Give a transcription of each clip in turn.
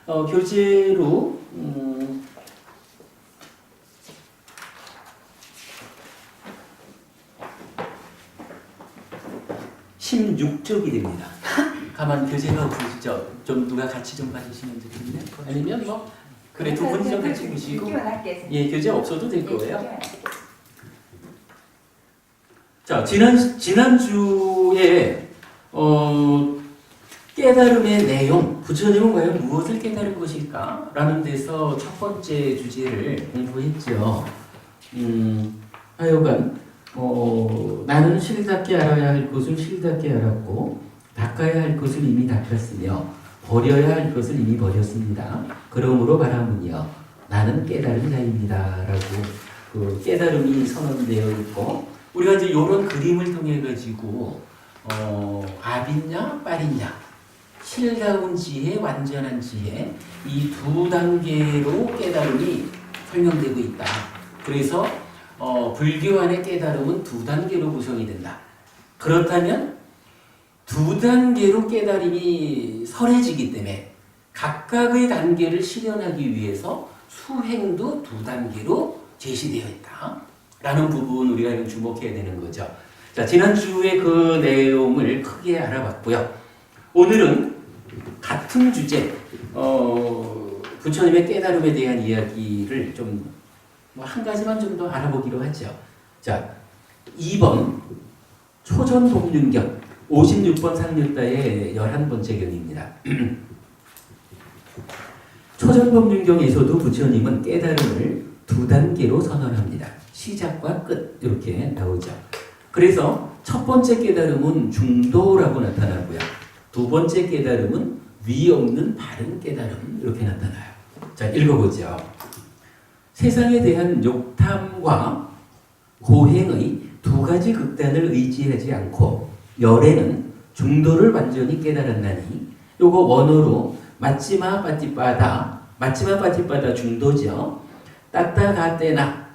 교재로 16쪽이 됩니다. 가만 교재가 없으시죠? 좀 누가 같이 좀 봐주시면 좋겠네요. 아니면 뭐 그래 두 분이 좀 같이 보시고 예 교재 없어도 될 거예요. 자 지난주에 깨달음의 내용, 부처님은 과연 무엇을 깨달은 것일까? 라는 데서 첫 번째 주제를 공부했죠. 하여간 나는 실답게 알아야 할 것을 실답게 알았고 닦아야 할 것을 이미 닦았으며 버려야 할 것을 이미 버렸습니다. 그러므로 바라문이여 나는 깨달은 자입니다. 라고 그 깨달음이 선언되어 있고 우리가 이제 이런 그림을 통해 가지고 압이냐 빨이냐 실다운 지혜, 완전한 지혜 이 두 단계로 깨달음이 설명되고 있다. 그래서 불교 안의 깨달음은 두 단계로 구성이 된다. 그렇다면 두 단계로 깨달음이 설해지기 때문에 각각의 단계를 실현하기 위해서 수행도 두 단계로 제시되어 있다. 라는 부분 우리가 주목해야 되는 거죠. 자, 지난주에 그 내용을 크게 알아봤고요. 오늘은 같은 주제, 부처님의 깨달음에 대한 이야기를 좀 한 가지만 좀 더 알아보기로 하죠. 자, 2번 초전법륜경 56번 상류다의 11번째 경입니다. 초전법륜경에서도 부처님은 깨달음을 두 단계로 선언합니다. 시작과 끝 이렇게 나오죠. 그래서 첫 번째 깨달음은 중도라고 나타나고요. 두 번째 깨달음은 위 없는 바른 깨달음 이렇게 나타나요. 자, 읽어보죠. 세상에 대한 욕탐과 고행의 두 가지 극단을 의지하지 않고 열에는 중도를 완전히 깨달았나니 요거 원어로 마치마 빠띠빠다 중도죠. 따따가떼나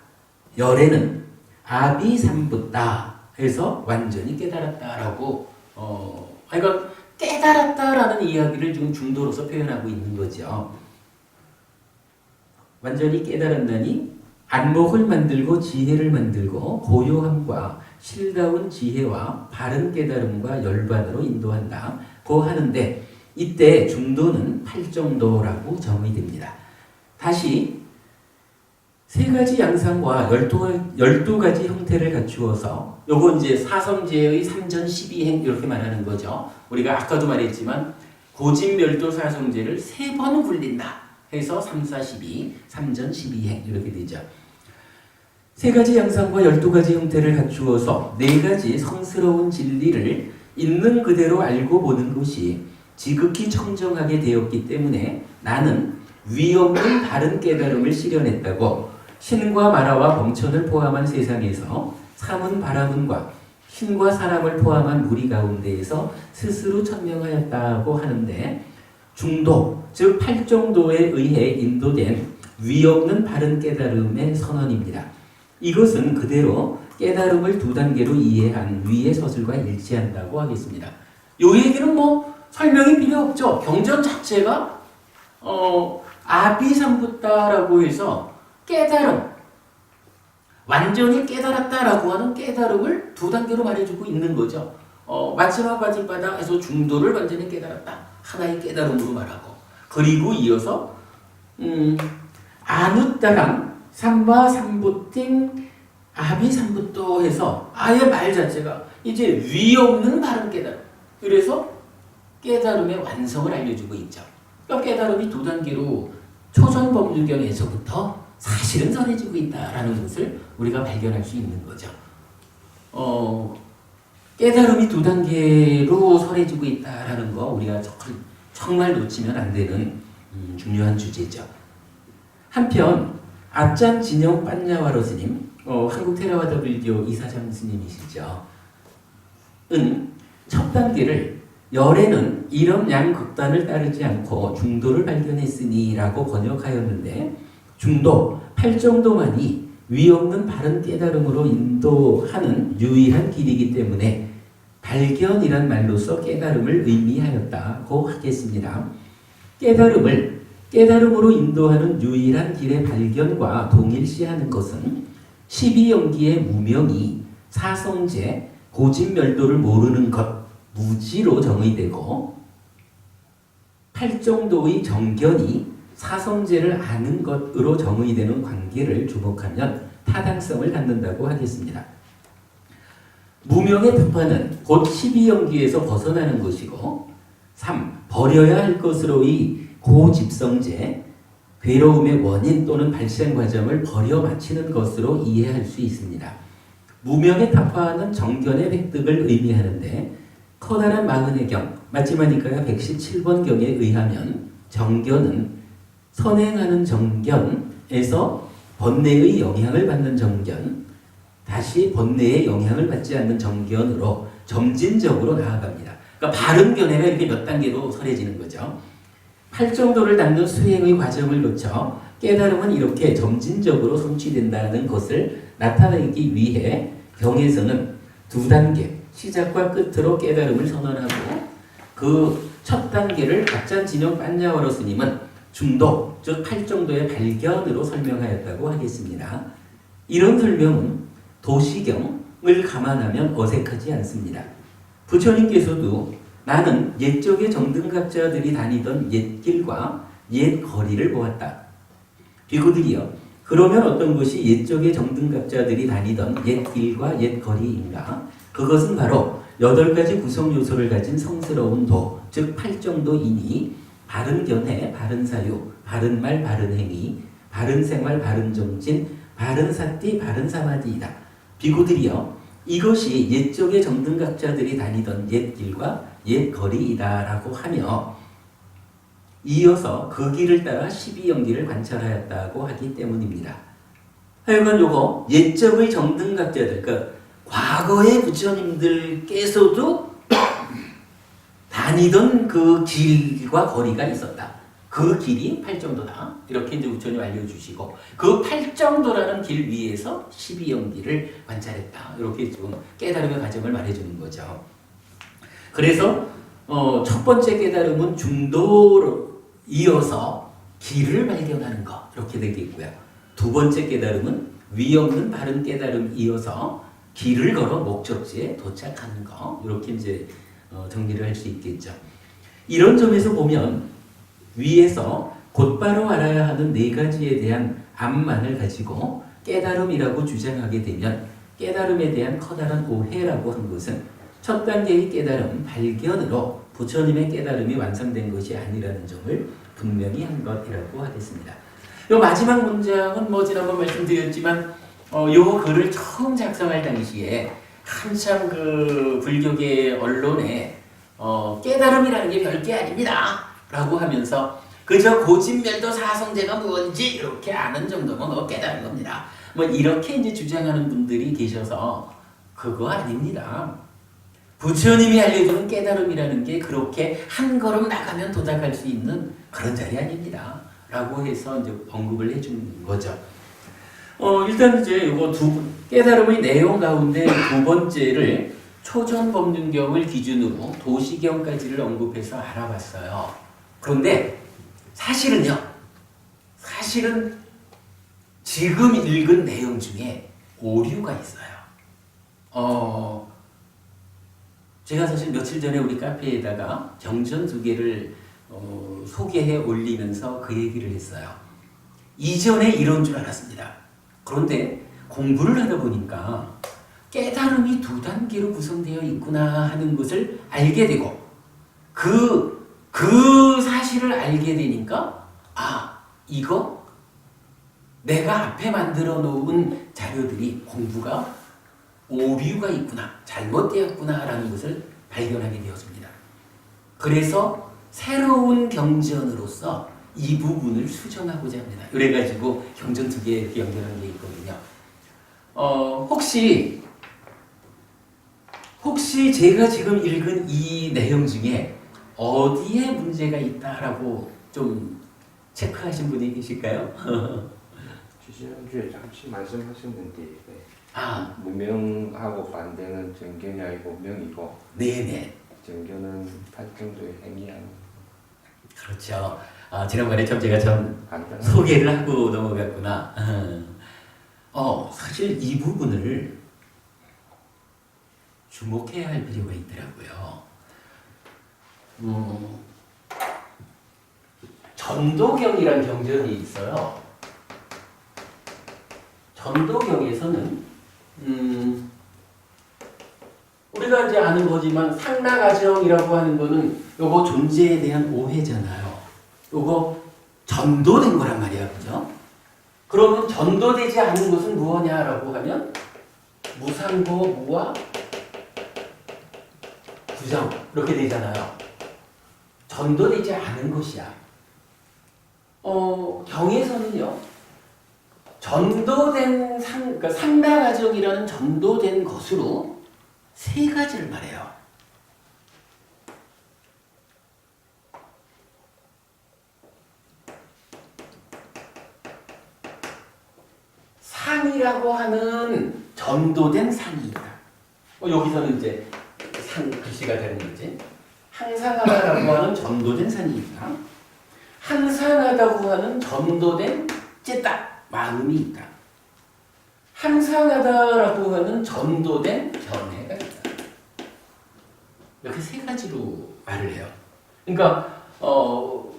열에는 아비삼붓다 해서 완전히 깨달았다라고 그러니까 깨달았다라는 이야기를 지금 중도로서 표현하고 있는 거죠. 완전히 깨달았나니 안목을 만들고 지혜를 만들고 고요함과 실다운 지혜와 바른 깨달음과 열반으로 인도한다고 하는데 이때 중도는 8정도라고 정의됩니다. 다시 세 가지 양상과 12가지 형태를 갖추어서 요거 이제 사성제의 3전 12행 이렇게 말하는 거죠. 우리가 아까도 말했지만 고진멸도 사성제를 3번 굴린다 해서 3, 4, 12, 3전 12행 이렇게 되죠. 세 가지 양상과 12가지 형태를 갖추어서 네 가지 성스러운 진리를 있는 그대로 알고 보는 것이 지극히 청정하게 되었기 때문에 나는 위 없는 바른 깨달음을 실현했다고 신과 만화와 범천을 포함한 세상에서 삼은 바라문과 신과 사람을 포함한 무리 가운데에서 스스로 천명하였다고 하는데 중도, 즉 8정도에 의해 인도된 위 없는 바른 깨달음의 선언입니다. 이것은 그대로 깨달음을 두 단계로 이해한 위의 서술과 일치한다고 하겠습니다. 이 얘기는 뭐 설명이 필요 없죠. 경전 자체가 아비삼붓다라고 해서 깨달음, 완전히 깨달았다라고 하는 깨달음을 두 단계로 말해주고 있는 거죠. 마지막 바지바다에서 중도를 완전히 깨달았다. 하나의 깨달음으로 말하고 그리고 이어서 아누따랑 삼바 삼부팅 아비삼부또 해서 아예 말 자체가 이제 위 없는 바른 깨달음 그래서 깨달음의 완성을 알려주고 있죠. 그러니까 깨달음이 두 단계로 초전법륜경에서부터 사실은 전해지고 있다라는 것을 우리가 발견할 수 있는 거죠. 깨달음이 두 단계로 설해지고 있다라는 거 우리가 정말 놓치면 안 되는 중요한 주제죠. 한편 아짠 진영 빤야와로 스님, 한국 테라와다 불교 이사장 스님이시죠. 첫 단계를 열에는 이런 양극단을 따르지 않고 중도를 발견했으니라고 번역하였는데 중도 8정도만이 위 없는 바른 깨달음으로 인도하는 유일한 길이기 때문에 발견이란 말로서 깨달음을 의미하였다고 하겠습니다. 깨달음을 깨달음으로 인도하는 유일한 길의 발견과 동일시하는 것은 12연기의 무명이 사성제, 고진멸도를 모르는 것, 무지로 정의되고 팔정도의 정견이 사성제를 아는 것으로 정의되는 관계를 주목하면 타당성을 갖는다고 하겠습니다. 무명의 답화는 곧 12연기에서 벗어나는 것이고 3. 버려야 할 것으로의 고집성제, 괴로움의 원인 또는 발생 과정을 버려 마치는 것으로 이해할 수 있습니다. 무명의 타파는 정견의 획득을 의미하는데 커다란 마흔의 경, 마지막이니까요 117번경에 의하면 정견은 선행하는 정견에서 번뇌의 영향을 받는 정견, 다시 번뇌의 영향을 받지 않는 정견으로 점진적으로 나아갑니다. 그러니까 바른 견해가 이렇게 몇 단계로 설해지는 거죠. 팔정도를 닦는 수행의 과정을 거쳐 깨달음은 이렇게 점진적으로 성취된다는 것을 나타내기 위해 경에서는 두 단계, 시작과 끝으로 깨달음을 선언하고 그 첫 단계를 박찬진용 빤야워로 스님은 중도, 즉 팔정도의 발견으로 설명하였다고 하겠습니다. 이런 설명은 도시경을 감안하면 어색하지 않습니다. 부처님께서도 나는 옛적의 정등각자들이 다니던 옛길과 옛거리를 보았다. 비구들이여, 그러면 어떤 것이 옛적의 정등각자들이 다니던 옛길과 옛거리인가? 그것은 바로 8가지 구성 요소를 가진 성스러운 도, 즉 팔정도이니 바른 견해, 바른 사유, 바른 말, 바른 행위, 바른 생활, 바른 정진, 바른 사띠, 바른 사마디이다. 비구들이여, 이것이 옛적의 정등각자들이 다니던 옛길과 옛거리이다라고 하며 이어서 그 길을 따라 12연기를 관찰하였다고 하기 때문입니다. 하여간 요거 옛적의 정등각자들, 그러니까 과거의 부처님들께서도 다니던 그 길과 거리가 있었다. 그 길이 팔정도다. 이렇게 이제 부처님 알려주시고 그 팔정도라는 길 위에서 12연기를 관찰했다. 이렇게 지금 깨달음의 과정을 말해주는 거죠. 그래서 첫 번째 깨달음은 중도로 이어서 길을 발견하는 것 이렇게 되겠고요. 두 번째 깨달음은 위 없는 바른 깨달음 이어서 길을 걸어 목적지에 도착하는 것 이렇게 이제 정리를 할 수 있겠죠. 이런 점에서 보면 위에서 곧바로 알아야 하는 4가지에 대한 암만을 가지고 깨달음이라고 주장하게 되면 깨달음에 대한 커다란 오해라고 한 것은 첫 단계의 깨달음, 발견으로 부처님의 깨달음이 완성된 것이 아니라는 점을 분명히 한 것이라고 하겠습니다. 요 마지막 문장은 뭐 지난번 말씀드렸지만 요 글을 처음 작성할 당시에 한참 그 불교계 언론에 깨달음이라는 게 별게 아닙니다 라고 하면서 그저 고진멸도 사성제가 뭔지 이렇게 아는 정도면 깨달은 겁니다. 뭐 이렇게 이제 주장하는 분들이 계셔서 그거 아닙니다. 부처님이 알려주는 깨달음이라는 게 그렇게 한 걸음 나가면 도달할 수 있는 그런 자리 아닙니다. 라고 해서 이제 언급을 해준 거죠. 일단 이제 이거 깨달음의 내용 가운데 두 번째를 초전법륜경을 기준으로 도시경까지를 언급해서 알아봤어요. 그런데 사실은 지금 읽은 내용 중에 오류가 있어요. 제가 사실 며칠 전에 우리 카페에다가 경전 2개를 소개해 올리면서 그 얘기를 했어요. 이전에 이런 줄 알았습니다. 그런데 공부를 하다 보니까 깨달음이 2단계로 구성되어 있구나 하는 것을 알게 되고 그 사실을 알게 되니까 이거 내가 앞에 만들어 놓은 자료들이 공부가 오류가 있구나, 잘못되었구나 라는 것을 발견하게 되었습니다. 그래서 새로운 경전으로서 이 부분을 수정하고자 합니다. 그래가지고 경전 2개 이렇게 연결한 게 있거든요. 혹시 제가 지금 읽은 이 내용 중에 어디에 문제가 있다라고 좀 체크하신 분이 계실까요? 지난주에 잠시 말씀하셨는데 무명하고 반대는 정견이 아니고 명이고 네네. 정견은 팔정도의 행위하는 그렇죠. 지난번에 제가 간단하게. 소개를 하고 넘어갔구나. 사실 이 부분을 주목해야 할 필요가 있더라고요. 전도경이란 경전이 있어요. 전도경에서는 우리가 이제 아는 거지만 상나가정이라고 하는 거는 요거 존재에 대한 오해잖아요. 요거 전도된 거란 말이야, 그죠? 그러면 전도되지 않은 것은 무엇냐라고 하면 무상고, 무와 부정 이렇게 되잖아요. 전도되지 않은 것이야. 경에서는요, 전도된 그러니까 상나가정이라는 전도된 것으로 세 가지를 말해요. 상이라고 하는 전도된 상이 있다. 여기서는 이제 상 글씨가 되는 거지. 항상하다라고 하는 전도된 산이 있다. 항상하다고 하는 전도된 째딱 마음이 있다. 항상하다라고 하는 전도된 견해가 있다. 이렇게 세 가지로 말을 해요. 그러니까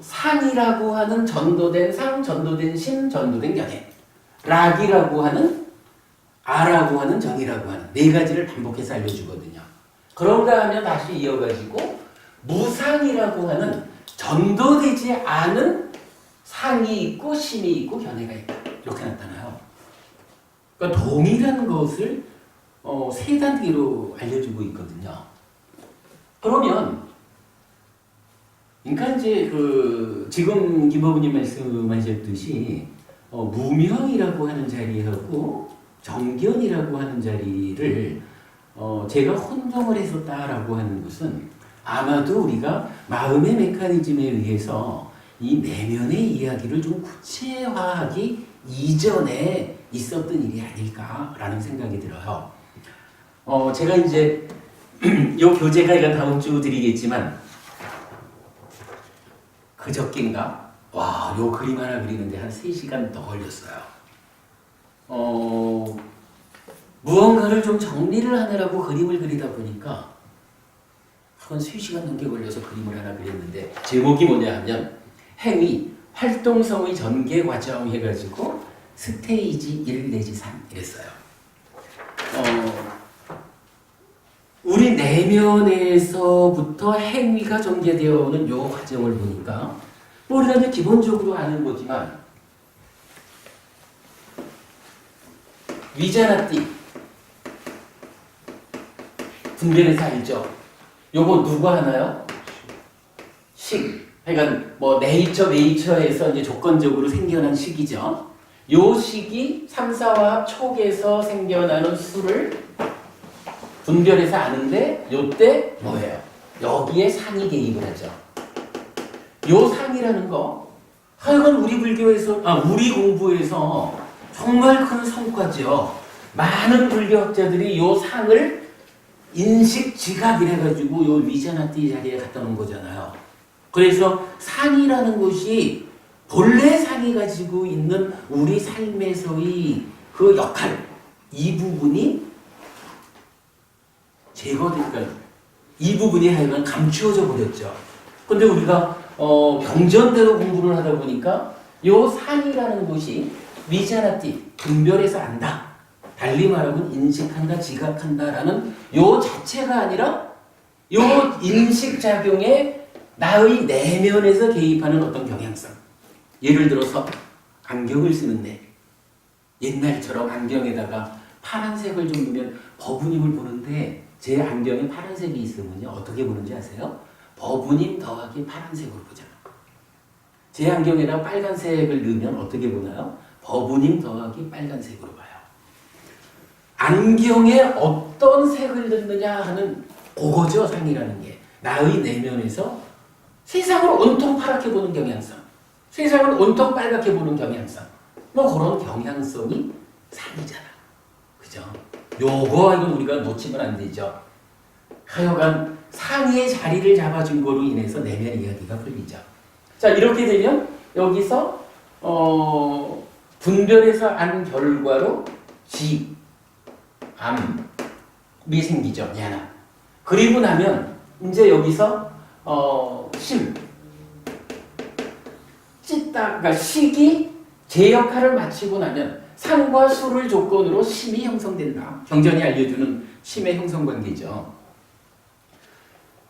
상이라고 하는 전도된 상, 전도된 심, 전도된 견해. 락이라고 하는 아라고 하는 정이라고 하는 네 가지를 반복해서 알려주거든요. 그런가 하면 다시 이어가지고 무상이라고 하는 전도되지 않은 상이 있고 심이 있고 견해가 있다. 이렇게 나타나요. 그러니까 동일한 것을 세 단계로 알려주고 있거든요. 그러면 그러니까 이제 지금 김어부님 말씀하셨듯이 무명이라고 하는 자리하고 정견이라고 하는 자리를 제가 혼동을 했었다라고 하는 것은 아마도 우리가 마음의 메커니즘에 의해서 이 내면의 이야기를 좀 구체화하기 이전에 있었던 일이 아닐까라는 생각이 들어요. 제가 이제 이 교재가 이건 다음 주 드리겠지만 그저께인가? 와, 요 그림 하나 그리는데 한 3시간 더 걸렸어요. 무언가를 좀 정리를 하느라고 그림을 그리다 보니까 한 3시간 넘게 걸려서 그림을 하나 그렸는데 제목이 뭐냐 하면 행위, 활동성의 전개 과정 해가지고 스테이지 1 내지 3 이랬어요. 우리 내면에서부터 행위가 전개되어 오는 요 과정을 보니까 우리가 이제 기본적으로 아는 거지만 위자나띠 분별해서 알죠? 요거 누가 하나요? 식. 그러니까 뭐 네이처에서 이제 조건적으로 생겨난 식이죠. 요 식이 3, 4화합 촉에서 생겨나는 수를 분별해서 아는데 요때 뭐예요? 여기에 상이 개입을 하죠. 요 상이라는 거 하여간 우리 우리 공부에서 정말 큰 성과죠. 많은 불교학자들이 요 상을 인식 지각이래가지고 요 위자나띠 자리에 갖다 놓은 거잖아요. 그래서 상이라는 것이 본래 상이 가지고 있는 우리 삶에서의 그 역할, 이 부분이 제거되니까 이 부분이 하여간 감추어져 버렸죠. 근데 우리가 경전대로 공부를 하다 보니까 요 상이라는 것이 위자나띠, 분별해서 안다. 달리 말하면 인식한다, 지각한다라는 요 자체가 아니라 요 인식작용에 나의 내면에서 개입하는 어떤 경향성. 예를 들어서 안경을 쓰는데 옛날처럼 안경에다가 파란색을 좀 넣으면 버부님을 보는데 제 안경에 파란색이 있으면요 어떻게 보는지 아세요? 버부님 더하기 파란색으로 보잖아요. 제 안경에다 빨간색을 넣으면 어떻게 보나요? 버부님 더하기 빨간색으로 봐요. 안경에 어떤 색을 넣느냐 하는 그거죠, 상이라는 게. 나의 내면에서 세상을 온통 파랗게 보는 경향성, 세상을 온통 빨갛게 보는 경향성, 뭐 그런 경향성이 상이잖아. 그죠? 요거 이건 우리가 놓치면 안 되죠. 하여간 상의 자리를 잡아준 거로 인해서 내면 이야기가 풀리죠. 자, 이렇게 되면 여기서 분별해서 안 결과로 지, 암이 생기죠. 얘나. 그리고 나면 이제 여기서 심, 찢다, 그러니까 식이 제 역할을 마치고 나면 상과 수를 조건으로 심이 형성된다. 경전이 알려주는 심의 형성 관계죠.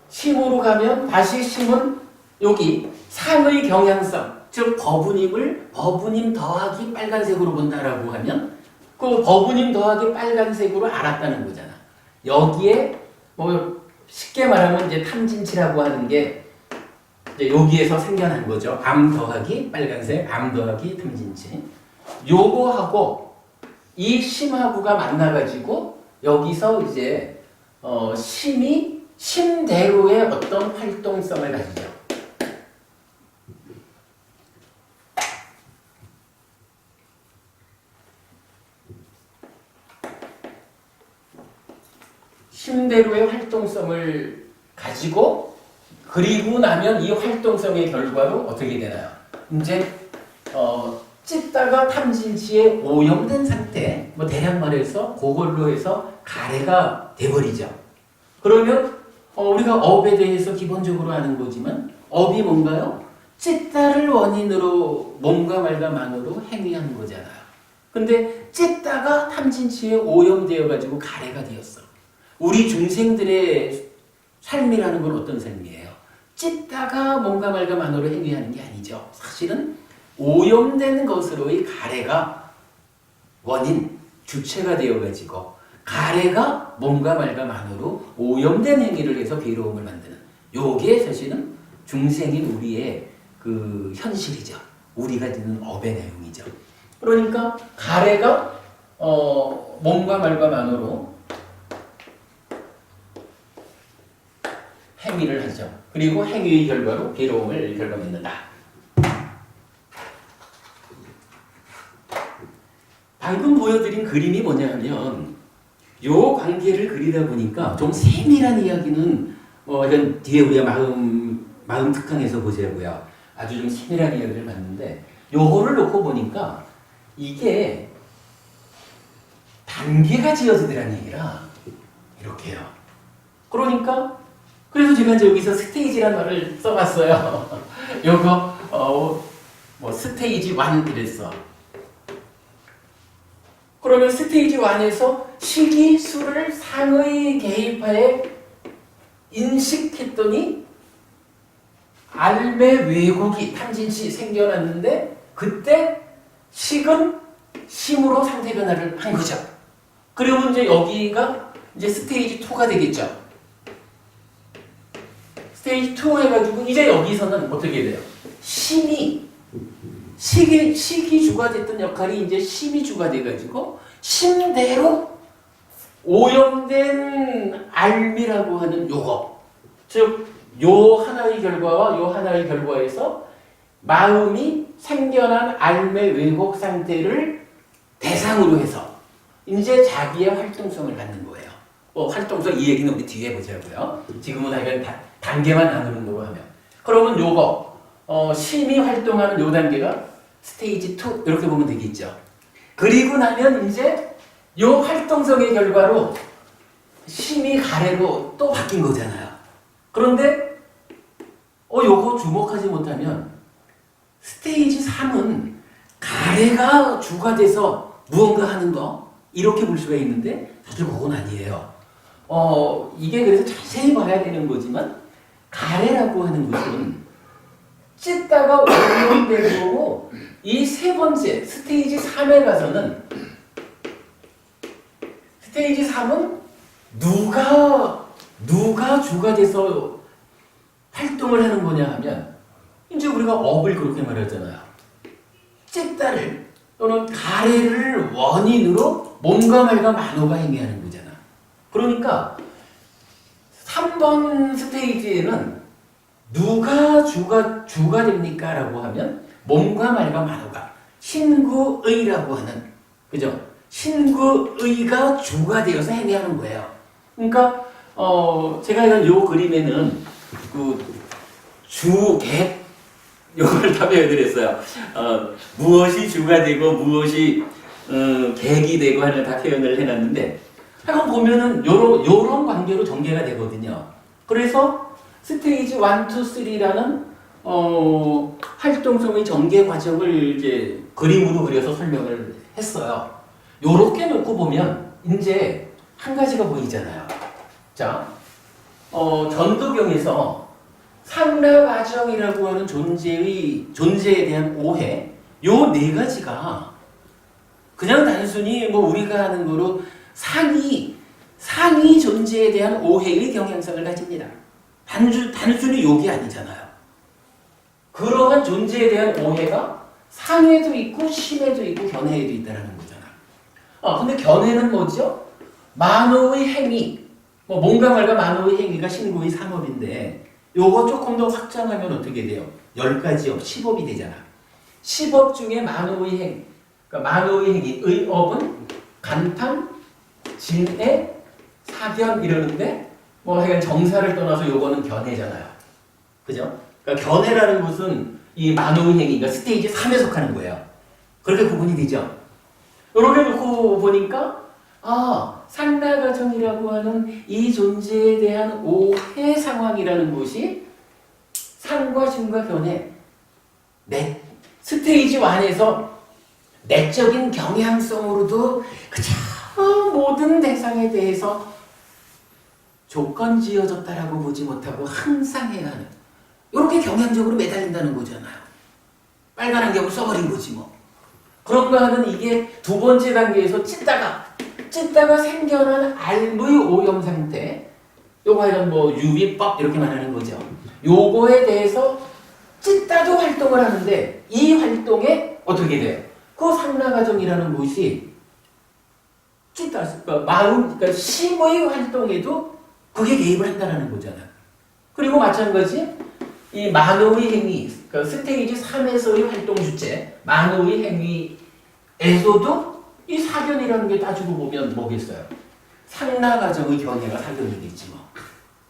심으로 가면 다시 심은 여기 상의 경향성, 즉 버분임 더하기 빨간색으로 본다라고 하면 그 버분임 더하기 빨간색으로 알았다는 거잖아. 여기에 뭐 쉽게 말하면 이제 탐진치라고 하는 게 이제 여기에서 생겨난 거죠. 암 더하기 빨간색, 암 더하기 탐진치. 요거하고 이 심하고가 만나가지고 여기서 이제 심이 심대로의 어떤 활동성을 가지죠. 심대로의 활동성을 가지고 그리고 나면 이 활동성의 결과로 어떻게 되나요? 이제 찢다가 탐진치에 오염된 상태, 뭐 대략 말해서 그걸로 해서 가래가 돼버리죠. 그러면 우리가 업에 대해서 기본적으로 아는 거지만 업이 뭔가요? 찢다를 원인으로 몸과 말과 만으로 행위하는 거잖아요. 근데 찢다가 탐진치에 오염되어 가지고 가래가 되었어. 우리 중생들의 삶이라는 건 어떤 삶이에요? 찢다가 몸과 말과 만으로 행위하는 게 아니죠. 사실은 오염된 것으로의 가래가 원인, 주체가 되어가지고 가래가 몸과 말과 만으로 오염된 행위를 해서 괴로움을 만드는 요게 사실은 중생인 우리의 그 현실이죠. 우리가 듣는 업의 내용이죠. 그러니까 가래가 몸과 말과 만으로 행위를 하죠. 그리고 행위의 결과로 괴로움을 결과맺는다. 방금 보여드린 그림이 뭐냐면 요 관계를 그리다 보니까 좀 세밀한 이야기는 이건 뒤에 우리가 마음 특강에서 보자고요. 아주 좀 세밀한 이야기를 봤는데 요거를 놓고 보니까 이게 단계가 지어지더라는 얘기라 이렇게요. 그러니까 그래서 제가 이제 여기서 스테이지라는 말을 써봤어요. 요거 뭐 스테이지 1 이랬어. 그러면 스테이지 1에서 식이수를 상의 개입하에 인식했더니 알매 왜곡이 탐진치 생겨났는데 그때 식은 심으로 상태 변화를 한 거죠. 그리고 이제 여기가 이제 스테이지 2가 되겠죠. 스테이지 2 해가지고 이제 여기서는 어떻게 돼요? 식이 주가 됐던 역할이 이제 심이 주가 돼가지고 심대로 오염된 알미라고 하는 요거, 즉 요 하나의 결과와 요 하나의 결과에서 마음이 생겨난 알매 왜곡 상태를 대상으로 해서 이제 자기의 활동성을 갖는 거예요. 활동성 이 얘기는 우리 뒤에 보자고요. 지금은 하여간 단계만 나누는 거로 하면. 그러면 요거 심이 활동하는 요 단계가 스테이지 2 이렇게 보면 되겠죠. 그리고 나면 이제 요 활동성의 결과로 심이 가래로 또 바뀐 거잖아요. 그런데 요거 주목하지 못하면 스테이지 3은 가래가 주가 돼서 무언가 하는 거 이렇게 볼 수가 있는데 사실 그건 아니에요. 이게 그래서 자세히 봐야 되는 거지만 가래라고 하는 것은 찢다가 오염되는 거고 이 세 번째 스테이지 3에 가서는 스테이지 3은 누가 주가 돼서 활동을 하는 거냐 하면 이제 우리가 업을 그렇게 말하잖아요. 찢다를 또는 가래를 원인으로 몸과 말과 만호가 행위하는 거잖아. 그러니까 3번 스테이지에는 누가 주가 됩니까? 라고 하면 몸과 말과 만호가 신구의라고 하는, 그죠? 신구의가 주가 되어서 행위하는 거예요. 그러니까 제가 이런 요 그림에는 그 주객 요걸 다 표현을 했어요. 무엇이 주가 되고 무엇이 계획이 되고 하는 다 표현을 해놨는데 한번 보면은 요런 관계로 전개가 되거든요. 그래서 스테이지 1, 2, 3라는 활동성의 전개 과정을 이제 그림으로 그려서 설명을 했어요. 요렇게 놓고 보면 이제 한 가지가 보이잖아요. 자, 전도경에서 상락아정이라고 하는 존재에 대한 오해, 요 네 가지가 그냥 단순히 뭐 우리가 하는 거로 상위 존재에 대한 오해의 경향성을 가집니다. 단순히 욕이 아니잖아요. 그러한 존재에 대한 오해가 상해도 있고 심해도 있고 견해에도 있다는 거잖아. 근데 견해는 뭐죠? 만호의 행위, 뭔가 말과 만호의 행위가 신구의 3업인데 요거 조금 더 확장하면 어떻게 돼요? 10가지 업, 10업이 되잖아. 10업 중에 만호의 행위, 그러니까 만호의 행위, 의업은 간판, 진애, 사견 이러는데 하여간 정사를 떠나서 요거는 견해잖아요. 그죠? 그러니까 견해라는 것은 이 만호의 행위가 스테이지 3에 속하는 거예요. 그렇게 구분이 되죠. 이렇게 놓고 보니까 상락아정이라고 하는 이 존재에 대한 오해 상황이라는 것이 상과 신과 견해, 스테이지 1에서 내적인 경향성으로도 그저 모든 대상에 대해서 조건 지어졌다라고 보지 못하고 항상 해야 하는 이렇게 경향적으로 매달린다는 거잖아요. 빨간 안경을 써버린 거지 뭐. 그런가 하는 이게 두 번째 단계에서 찢다가 생겨난 알의 오염 상태, 요거 이런 유비법 이렇게 말하는 거죠. 요거에 대해서 찢다도 활동을 하는데 이 활동에 어떻게 돼요? 그 상락아정이라는 것이 그러니까 심의 활동에도 그게 개입을 한다는 거잖아요. 그리고 마찬가지 이 만호의 행위, 그러니까 스테이지 3에서의 활동 주체, 만호의 행위에서도 이 사견이라는 게 따지고 보면 뭐겠어요? 상락아정의 견해가 사견이겠지 뭐.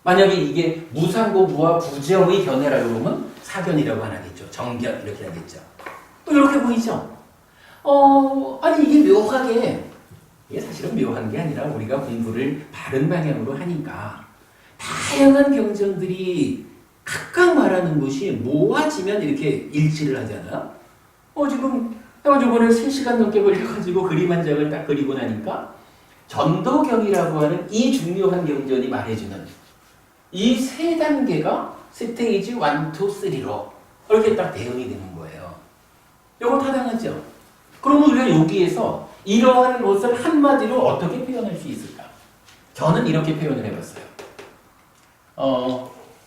만약에 이게 무상고 무와 부정의 견해라고 그러면 사견이라고 안 하겠죠. 정견 이렇게 하겠죠. 또 이렇게 보이죠? 아니 이게 묘하게, 이게 사실은 묘한 게 아니라 우리가 공부를 바른 방향으로 하니까 다양한 경전들이 각각 말하는 것이 모아지면 이렇게 일치를 하잖아요. 지금 저번에 3시간 넘게 걸려가지고 그림 한 장을 딱 그리고 나니까 전도경이라고 하는 이 중요한 경전이 말해주는 이 세 단계가 스테이지 1, 2, 3로 이렇게 딱 대응이 되는 거예요. 이거 타당하죠? 그러면 우리가 여기에서 이러한 것을 한마디로 어떻게 표현할 수 있을까? 저는 이렇게 표현을 해봤어요.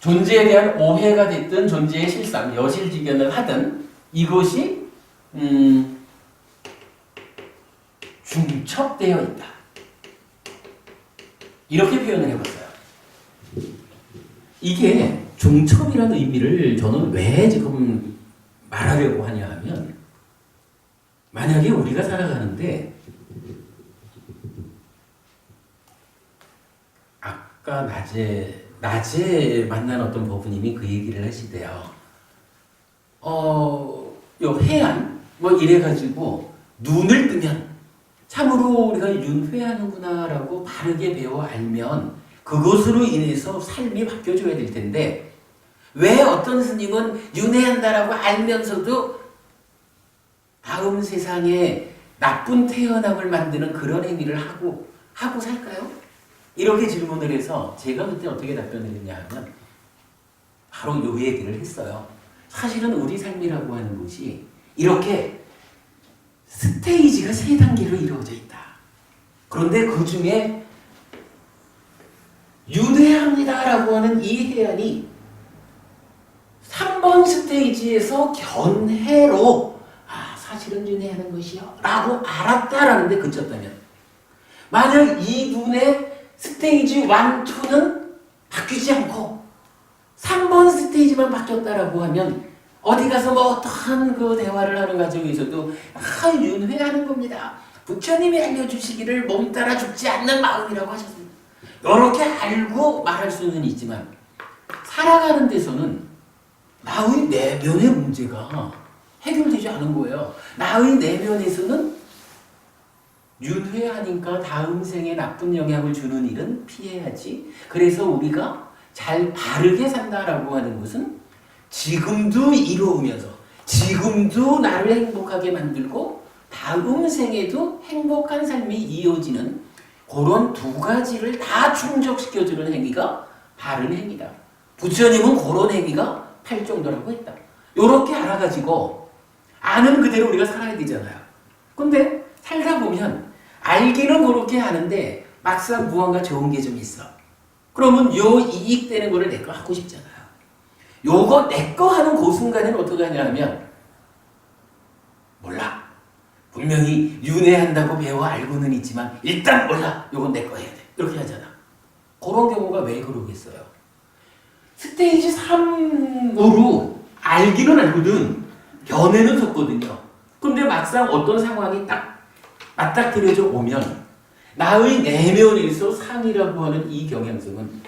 존재에 대한 오해가 됐든 존재의 실상, 여실지견을 하든 이것이 중첩되어 있다. 이렇게 표현을 해봤어요. 이게 중첩이라는 의미를 저는 왜 지금 말하려고 하냐 하면, 만약에 우리가 살아가는데 아까 낮에 만난 어떤 법부님이 그 얘기를 하시대요. 요 해안 이래가지고 눈을 뜨면 참으로 우리가 윤회하는구나라고 바르게 배워 알면 그것으로 인해서 삶이 바뀌어줘야 될 텐데, 왜 어떤 스님은 윤회한다라고 알면서도 다음 세상에 나쁜 태어남을 만드는 그런 행위를 하고 살까요? 이렇게 질문을 해서 제가 그때 어떻게 답변을 했냐 하면 바로 요 얘기를 했어요. 사실은 우리 삶이라고 하는 것이 이렇게 스테이지가 3단계로 이루어져 있다. 그런데 그 중에 윤회합니다라고 하는 이 해안이 3번 스테이지에서 견해로 사실은 윤회하는 것이요 라고 알았다라는데 그쳤다면, 만약 이 눈의 스테이지 1, 2는 바뀌지 않고 3번 스테이지만 바뀌었다라고 하면 어디 가서 어떠한 그 대화를 하는 과정에서도 윤회하는 겁니다. 부처님이 알려주시기를 몸 따라 죽지 않는 마음이라고 하셨습니다. 이렇게 알고 말할 수는 있지만 살아가는 데서는 나의 내면의 문제가 해결되지 않은 거예요. 나의 내면에서는 윤회하니까 다음 생에 나쁜 영향을 주는 일은 피해야지. 그래서 우리가 잘 바르게 산다라고 하는 것은 지금도 이루면서 지금도 나를 행복하게 만들고 다음 생에도 행복한 삶이 이어지는 그런 두 가지를 다 충족시켜주는 행위가 바른 행위다. 부처님은 그런 행위가 팔정도라고 했다. 요렇게 알아가지고 아는 그대로 우리가 살아야 되잖아요. 근데 살다 보면 알기는 그렇게 하는데 막상 무언가 좋은 게 좀 있어. 그러면 요 이익되는 거를 내거 하고 싶잖아요. 요거 내거 하는 그 순간에는 어떻게 하냐면 몰라. 분명히 윤회한다고 배워 알고는 있지만 일단 몰라. 요건 내거 해야 돼. 이렇게 하잖아. 그런 경우가 왜 그러겠어요? 스테이지 3으로 알기는 알거든. 견해는 섰거든요. 근데 막상 어떤 상황이 딱 맞닥뜨려져 오면 나의 내면에서 상이라고 하는 이 경향성은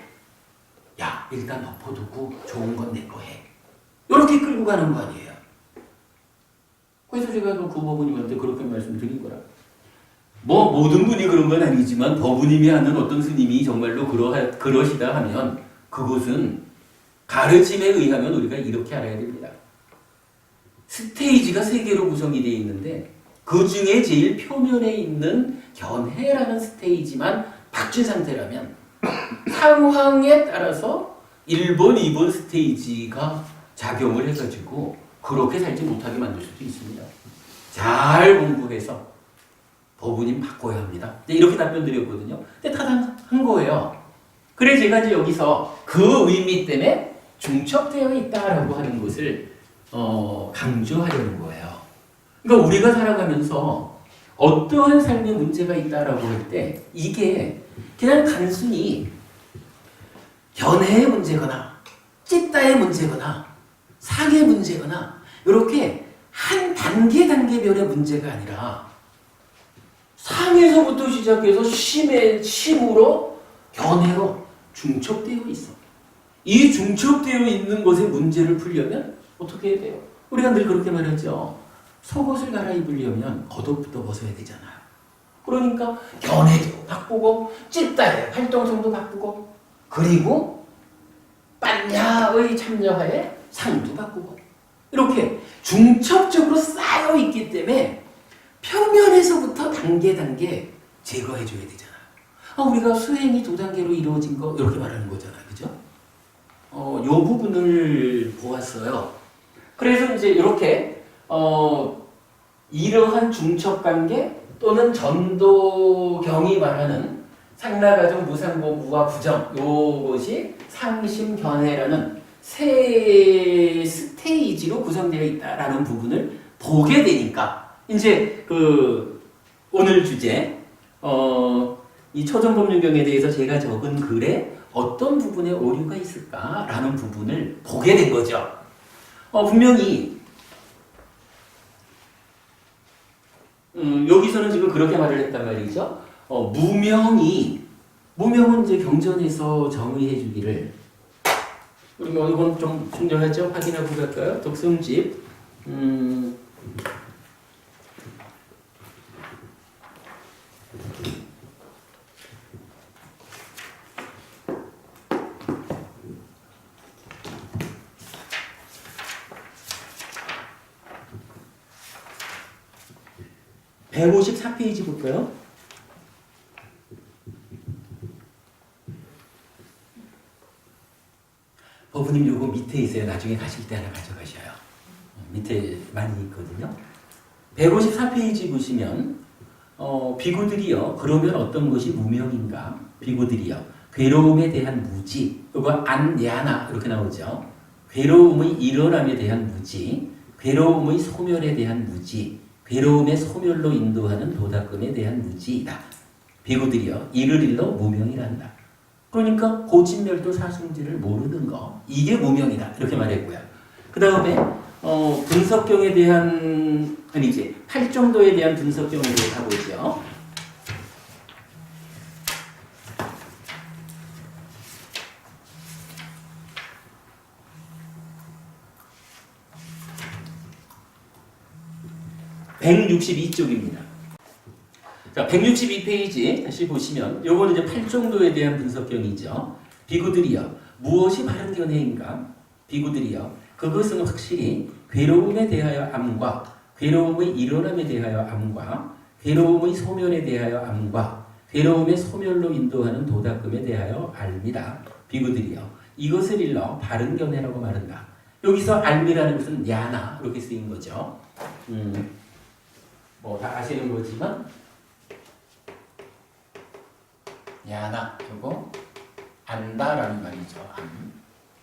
야 일단 덮어두고 좋은 건 내 거 해. 이렇게 끌고 가는 거 아니에요. 그래서 제가 그 법부님한테 그렇게 말씀드린 거라. 뭐 모든 분이 그런 건 아니지만 법부님이 하는 어떤 스님이 정말로 그러시다 하면 그것은 가르침에 의하면 우리가 이렇게 알아야 됩니다. 스테이지가 세 개로 구성이 되어 있는데 그 중에 제일 표면에 있는 견해라는 스테이지만 박힌 상태라면 상황에 따라서 1번, 2번 스테이지가 작용을 해가지고 그렇게 살지 못하게 만들 수도 있습니다. 잘 공부해서 법부님 바꿔야 합니다. 이렇게 답변 드렸거든요. 근데 타당한 거예요. 그래서 제가 이제 여기서 그 의미 때문에 중첩되어 있다라고 하는 것을 강조하려는 거예요. 그러니까 우리가 살아가면서 어떠한 삶에 문제가 있다라고 할 때 이게 그냥 단순히 견해의 문제거나 찢다의 문제거나 상의 문제거나 이렇게 한 단계별의 문제가 아니라 상에서부터 시작해서 심으로 견해로 중첩되어 있어. 이 중첩되어 있는 것의 문제를 풀려면 어떻게 해야 돼요? 우리가 늘 그렇게 말하죠. 속옷을 갈아입으려면 겉옷부터 벗어야 되잖아요. 그러니까 견해도 바꾸고 찢다의 활동성도 바꾸고 그리고 빨야의 참여하에 상도 바꾸고 이렇게 중첩적으로 쌓여 있기 때문에 표면에서부터 단계 제거해줘야 되잖아요. 우리가 수행이 두 단계로 이루어진 거 이렇게 말하는 거잖아요. 그죠? 요 부분을 보았어요. 그래서 이제 이렇게 이러한 중첩관계 또는 전도경이 말하는 상라가정, 무상고, 무와 부정 요것이 상심견해라는 세 스테이지로 구성되어 있다라는 부분을 보게 되니까 이제 그 오늘 주제 이 초전법륜경에 대해서 제가 적은 글에 어떤 부분에 오류가 있을까라는 부분을 보게 된 거죠. 분명히 여기서는 지금 그렇게 말을 했단 말이죠. 무명은 이제 경전에서 정의해 주기를 우리가 이건 좀 중요하죠. 확인하고 갈까요? 독성집 154페이지 볼까요? 법부님 요거 밑에 있어요. 나중에 가실 때 하나 가져가셔요. 밑에 많이 있거든요. 154페이지 보시면 비구들이여 그러면 어떤 것이 무명인가? 비구들이여 괴로움에 대한 무지 이거 안야나 이렇게 나오죠. 괴로움의 일어남에 대한 무지 괴로움의 소멸에 대한 무지 괴로움의 소멸로 인도하는 도닦음에 대한 무지이다. 비구들이여 이를 일러 무명이란다. 그러니까 고친멸도 사승지를 모르는 거 이게 무명이다 이렇게 말했고요. 그 다음에 분석경에 대한 아니지 팔정도에 대한 분석경을 가보죠. 162쪽입니다. 자, 162페이지 다시 보시면 요거는 이제 팔정도에 대한 분석경이죠. 비구들이여 무엇이 바른 견해인가? 비구들이여 그것은 확실히 괴로움에 대하여 암과 괴로움의 일어남에 대하여 암과 괴로움의 소멸에 대하여 암과 괴로움의 소멸로 인도하는 도닦음에 대하여 알미라. 비구들이여 이것을 일러 바른 견해라고 말한다. 여기서 알미라는 것은 야나 이렇게 쓰인 거죠. 뭐 다 아시는 거지만 야나 그리고 안다라는 말이죠.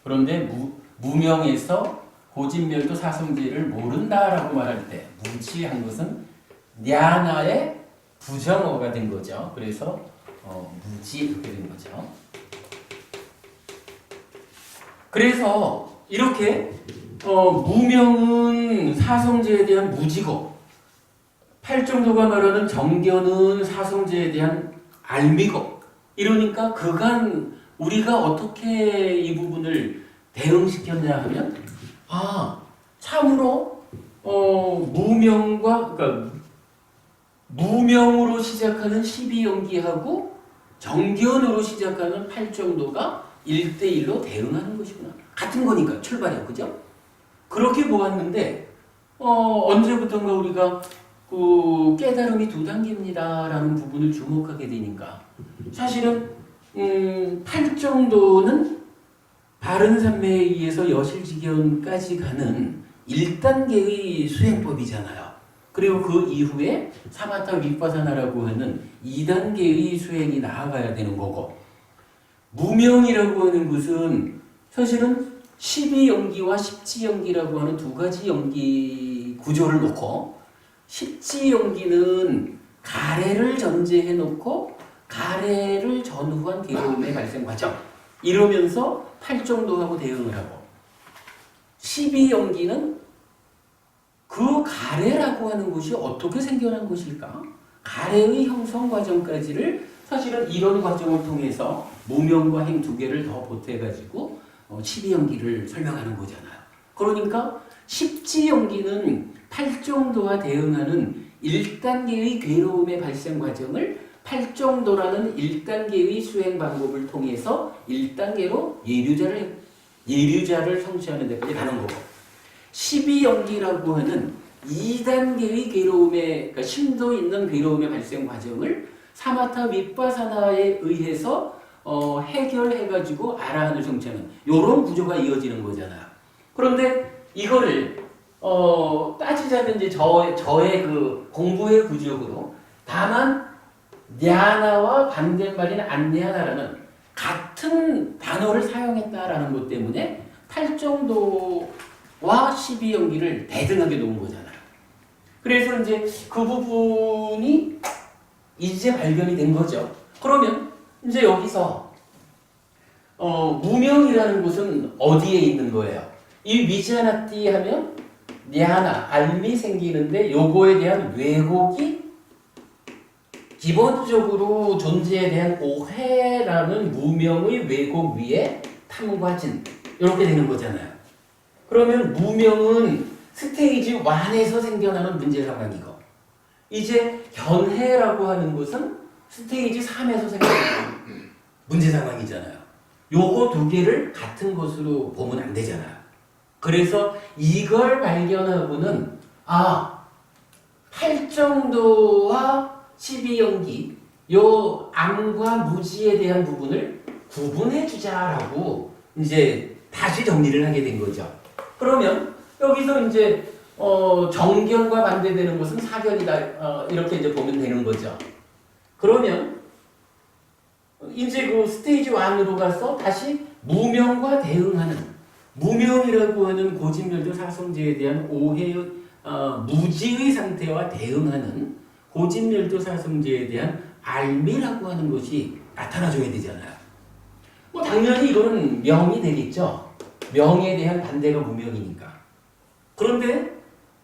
그런데 무명에서 고진멸도 사성제를 모른다라고 말할 때 무지한 것은 야나의 부정어가 된 거죠. 그래서 무지 이렇게 된 거죠. 그래서 이렇게 무명은 사성제에 대한 무지고 팔정도가 말하는 정견은 사성제에 대한 알미고 이러니까 그간 우리가 어떻게 이 부분을 대응시켰냐 하면 참으로 그러니까 무명으로 시작하는 12연기하고 정견으로 시작하는 팔정도가 1대1로 대응하는 것이구나. 같은 거니까 출발이야. 그죠? 그렇게 보았는데 언제부턴가 우리가 그 깨달음이 두 단계입니다라는 부분을 주목하게 되니까 사실은 팔정도는 바른 삼매에 의해서 여실지견까지 가는 1단계의 수행법이잖아요. 그리고 그 이후에 사마타 윗바사나라고 하는 2단계의 수행이 나아가야 되는 거고 무명이라고 하는 것은 사실은 12연기와 10지연기라고 하는 두 가지 연기 구조를 놓고 10지연기는 가래를 전제해 놓고 가래를 전후한 괴로움의 발생 과정 이러면서 팔정도하고 대응을 하고 12연기는 그 가래라고 하는 것이 어떻게 생겨난 것일까? 가래의 형성 과정까지를 사실은 이런 과정을 통해서 무명과 행 두 개를 더 보태가지고 12연기를 설명하는 거잖아요. 그러니까 10지연기는 팔정도와 대응하는 1단계의 괴로움의 발생 과정을 팔정도라는 1단계의 수행 방법을 통해서 1단계로 예류자를 성취하는 데까지 가는 거고 12연기라고 하는 2단계의 괴로움의 그러니까 심도 있는 괴로움의 발생 과정을 사마타 윗바사나에 의해서 해결해가지고 아라한을 성취하는 이런 구조가 이어지는 거잖아요. 그런데 이거를 따지자면 이제 저의 그 공부의 구조로 다만 냐나와 반대말인 안냐나라는 같은 단어를 사용했다라는 것 때문에 팔정도와 12연기를 대등하게 놓은 거잖아요. 그래서 이제 그 부분이 이제 발견이 된 거죠. 그러면 이제 여기서 무명이라는 곳은 어디에 있는 거예요? 이 위자나띠 하면 냐나, 알미 생기는데 요거에 대한 왜곡이 기본적으로 존재에 대한 오해라는 무명의 왜곡 위에 탐과진 이렇게 되는 거잖아요. 그러면 무명은 스테이지 1에서 생겨나는 문제 상황이고 이제 견해라고 하는 것은 스테이지 3에서 생겨나는 문제 상황이잖아요. 요거 두 개를 같은 것으로 보면 안 되잖아요. 그래서 이걸 발견하고는 팔정도와 12연기 요 암과 무지에 대한 부분을 구분해 주자라고 이제 다시 정리를 하게 된 거죠. 그러면 여기서 이제 정견과 반대되는 것은 사견이다 이렇게 이제 보면 되는 거죠. 그러면 이제 그 스테이지 1으로 가서 다시 무명과 대응하는 무명이라고 하는 고진멸도 사성제에 대한 오해의 무지의 상태와 대응하는 고진멸도 사성제에 대한 알미라고 하는 것이 나타나줘야 되잖아요. 뭐 당연히 이거는 명이 되겠죠. 명에 대한 반대가 무명이니까. 그런데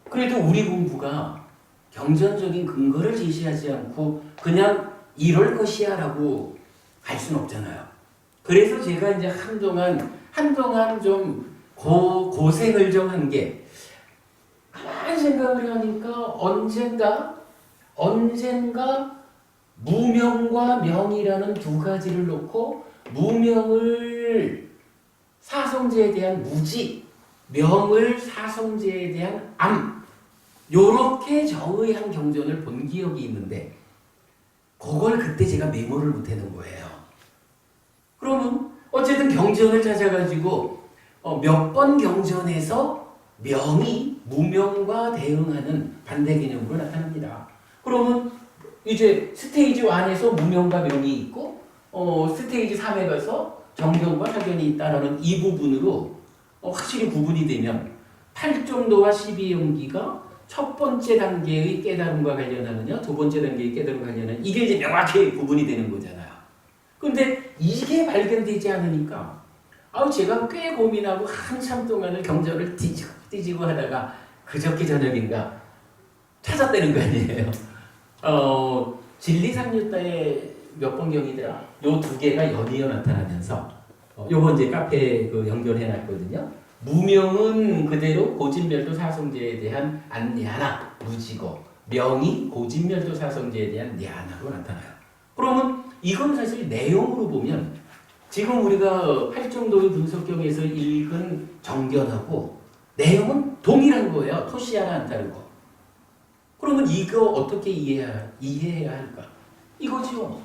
그래도 우리 공부가 경전적인 근거를 제시하지 않고 그냥 이럴 것이야 라고 할 수는 없잖아요. 그래서 제가 이제 한동안 좀 고생을 좀 한 게 가만히 생각을 하니까 언젠가 무명과 명이라는 두 가지를 놓고 무명을 사성제에 대한 무지, 명을 사성제에 대한 암, 요렇게 정의한 경전을 본 기억이 있는데 그걸 그때 제가 메모를 못해놓은 거예요. 그러면 어쨌든 경전을 찾아가지고 몇 번 경전에서 명이 무명과 대응하는 반대 개념으로 나타납니다. 그러면 이제 스테이지 1에서 무명과 명이 있고 스테이지 3에 가서 정견과 사견이 있다라는 이 부분으로 확실히 구분이 되면 8정도와 12연기가 첫 번째 단계의 깨달음과 관련하느냐 두 번째 단계의 깨달음과 관련하느냐 이게 이제 명확히 구분이 되는 거잖아요. 근데 이게 발견되지 않으니까 제가 꽤 고민하고 한참 동안을 경전을 뒤지고 하다가 그저께 저녁인가 찾았다는 거 아니에요. 진리상류따의 몇 번경이더라. 요 두 개가 연이어 나타나면서 요거 이제 카페에 연결해놨거든요. 무명은 그대로 고진멸도 사성제에 대한 안내하나 무지고 명이 고진멸도 사성제에 대한 내하나로 나타나요. 그러면 이건 사실 내용으로 보면 지금 우리가 팔정도의 분석경에서 읽은 정견하고 내용은 동일한 거예요. 토시 하나 안 다르고. 그러면 이거 어떻게 이해해야 할까? 이거죠.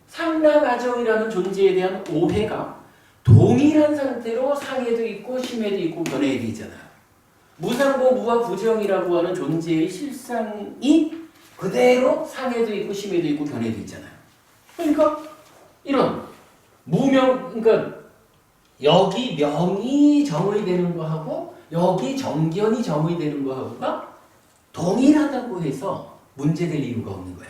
상라가정이라는 존재에 대한 오해가 동일한 상태로 상해도 있고 심해도 있고 변해도 있잖아요. 무상고 무와 부정이라고 하는 존재의 실상이 그대로 상해도 있고 심해도 있고 변해도 있잖아요. 그러니까 이런 무명, 그러니까 여기 명이 정의되는 거하고 여기 정견이 정의되는 거하고가 동일하다고 해서 문제될 이유가 없는 거야.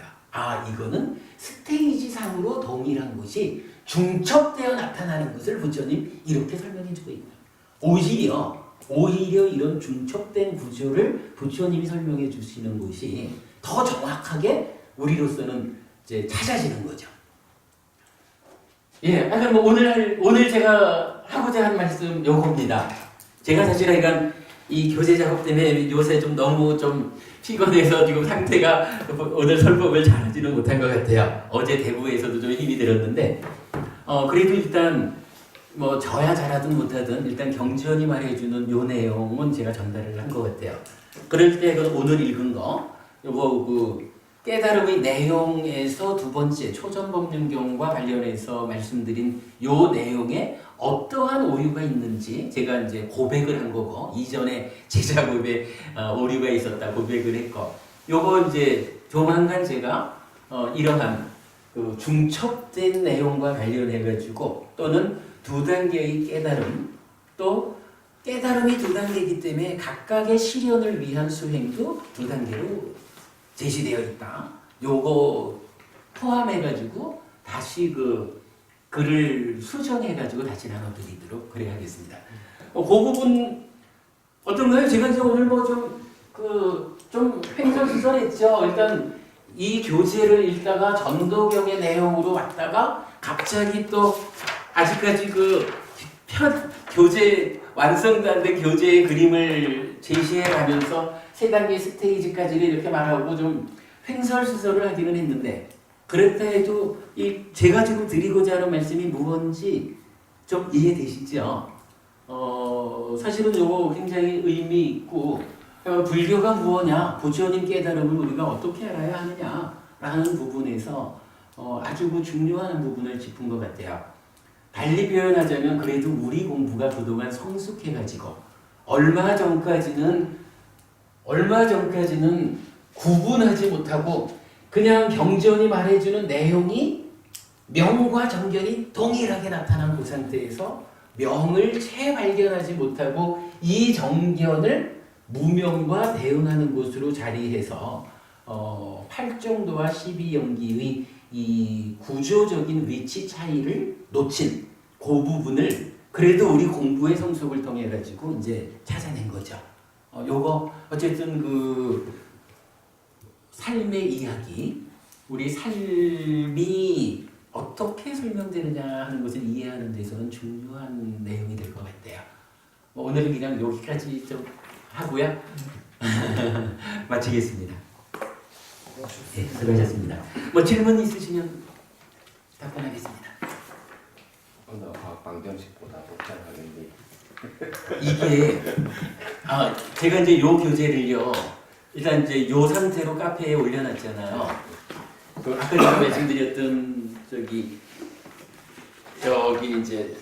이거는 스테이지상으로 동일한 것이 중첩되어 나타나는 것을 부처님 이렇게 설명해 주고 있다. 오히려 이런 중첩된 구조를 부처님이 설명해 주시는 것이 더 정확하게 우리로서는 이제 찾아지는 거죠. 하여간 오늘 제가 하고자 한 말씀 요겁니다. 제가 사실 이 교재 작업 때문에 요새 좀 너무 좀 피곤해서 지금 상태가 오늘 설법을 잘하지는 못한 것 같아요. 어제 대구에서도 좀 힘이 들었는데 그래도 일단 저야 잘하든 못하든 일단 경전이 말해주는 요 내용은 제가 전달을 한 것 같아요. 그럴 때 오늘 읽은 거 요거 깨달음의 내용에서 두 번째 초전법륜경과 관련해서 말씀드린 요 내용에 어떠한 오류가 있는지 제가 이제 고백을 한 거고 이전에 제 작업에 오류가 있었다 고백을 했고 요거 이제 조만간 제가 이러한 중첩된 내용과 관련해 가지고 또는 두 단계의 깨달음 또 깨달음이 두 단계이기 때문에 각각의 실현을 위한 수행도 두 단계로 제시되어 있다. 요거 포함해가지고 다시 글을 수정해가지고 다시 나눠드리도록 그래야 하겠습니다. 그 부분 어떤가요? 제가 이제 오늘 좀 횡설수설했죠. 일단 이 교재를 읽다가 전도경의 내용으로 왔다가 갑자기 또 아직까지 교재 완성도 안 된 교재의 그림을 제시해가면서 세 단계 스테이지까지를 이렇게 말하고 좀 횡설수설을 하기는 했는데 그랬다 해도 제가 지금 드리고자 하는 말씀이 무언지 좀 이해되시죠? 사실은 이거 굉장히 의미 있고 불교가 무엇냐, 부처님 깨달음을 우리가 어떻게 알아야 하느냐라는 부분에서 아주 중요한 부분을 짚은 것 같아요. 달리 표현하자면 그래도 우리 공부가 그동안 성숙해가지고 얼마 전까지는 구분하지 못하고 그냥 경전이 말해주는 내용이 명과 정견이 동일하게 나타난 그 상태에서 명을 채 발견하지 못하고 이 정견을 무명과 대응하는 곳으로 자리해서 8정도와 12연기의 이 구조적인 위치 차이를 놓친 그 부분을 그래도 우리 공부의 성숙을 통해 가지고 이제 찾아낸 거죠. 요거 어쨌든 삶의 이야기, 우리 삶이 어떻게 설명되느냐 하는 것을 이해하는 데서는 중요한 내용이 될 것 같아요. 오늘은 그냥 여기까지 좀 하고요. 마치겠습니다. 네, 수고하셨습니다. 뭐 질문 있으시면 답변하겠습니다. 오늘 방정식보다 복잡하겠는데. 이게 제가 이제 요 교재를요 일단 이제 요 상태로 카페에 올려놨잖아요. 그 아까 제가 말씀드렸던 저기 이제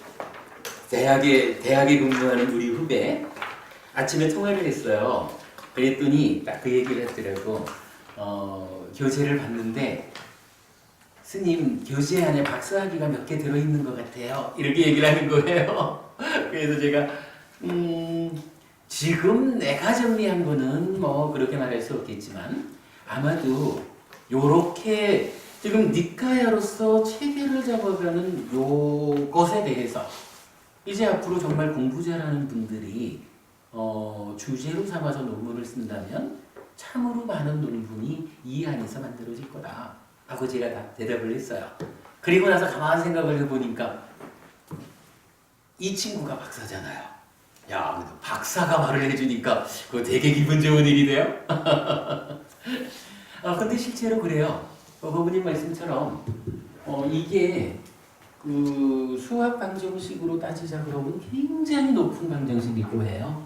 대학에 근무하는 우리 후배 아침에 통화를 했어요. 그랬더니 딱 그 얘기를 했더라고. 교재를 봤는데 스님 교재 안에 박사학위가 몇 개 들어있는 것 같아요. 이렇게 얘기를 하는 거예요. 그래서 제가 지금 내가 정리한 거는 뭐 그렇게 말할 수 없겠지만 아마도 요렇게 지금 니카야로서 체계를 잡아가는 요것에 대해서 이제 앞으로 정말 공부 잘하는 분들이 주제로 삼아서 논문을 쓴다면 참으로 많은 논문이 이 안에서 만들어질 거다 하고 제가 다 대답을 했어요. 그리고 나서 가만히 생각을 해보니까 이 친구가 박사잖아요. 야, 박사가 말을 해주니까 그거 되게 기분 좋은 일이네요. 근데 실제로 그래요. 어머님 말씀처럼 이게 그 수학 방정식으로 따지자 그러면 굉장히 높은 방정식이고 해요.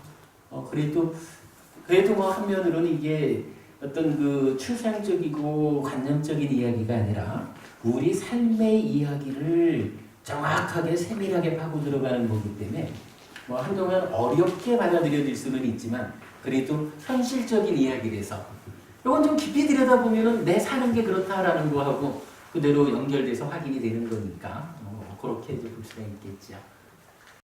그래도 뭐 한면으로는 이게 어떤 그 추상적이고 관념적인 이야기가 아니라 우리 삶의 이야기를 정확하게 세밀하게 파고 들어가는 거기 때문에 뭐 한동안 어렵게 받아들여질 수는 있지만 그래도 현실적인 이야기라서 이건 좀 깊이 들여다보면은 내 사는 게 그렇다라는 거하고 그대로 연결돼서 확인이 되는 거니까 그렇게 볼 수가 있겠죠.